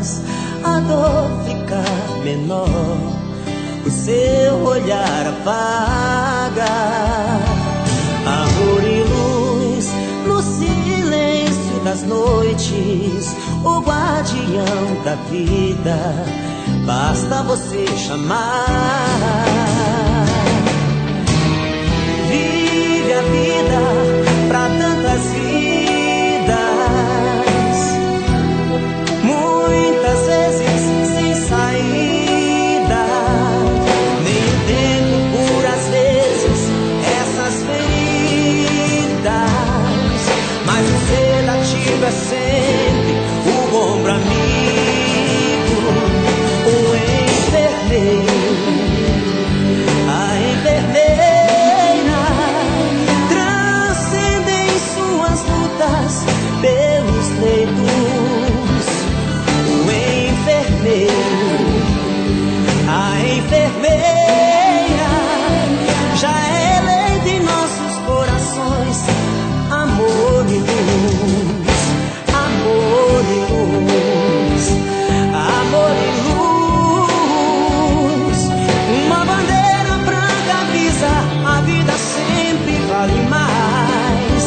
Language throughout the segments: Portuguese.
faz a dor ficar menor. O seu olhar apaga amor e luz no silêncio das noites. O guardião da vida, basta você chamar. Vive a vida pra tantas vidas, muitas vezes sem saída. Nem o tempo cura às vezes essas feridas, mas o sedativo é sempre o ombro amigo, o enfermeiro, a enfermeira. Transcendem suas lutas pelos leitos. O enfermeiro, a enfermeira, já é eleita em nossos corações. Amor e luz, amor e luz, amor e luz. Uma bandeira branca avisa, a vida sempre vale mais.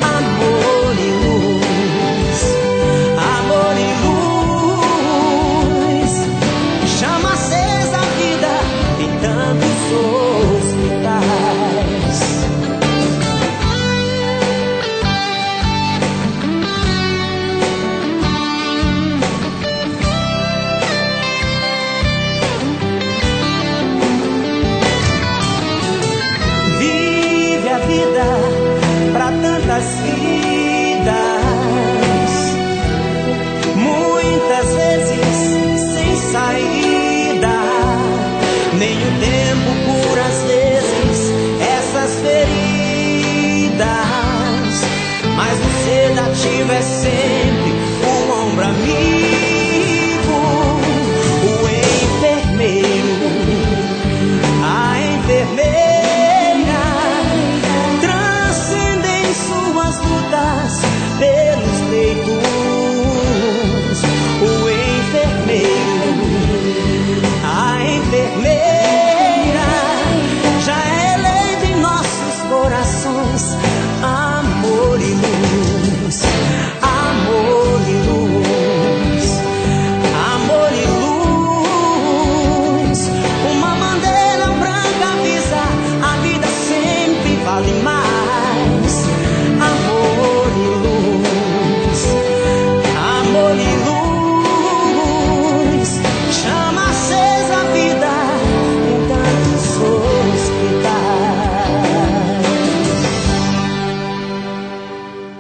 Amor e luz, amor e luz. Chama acesa a vida em tantos hospitais. Vive a vida pra tantas vidas, muitas vezes sem saída. Nem o tempo cura às vezes essas feridas, mas o sedativo é sempre o ombro amigo.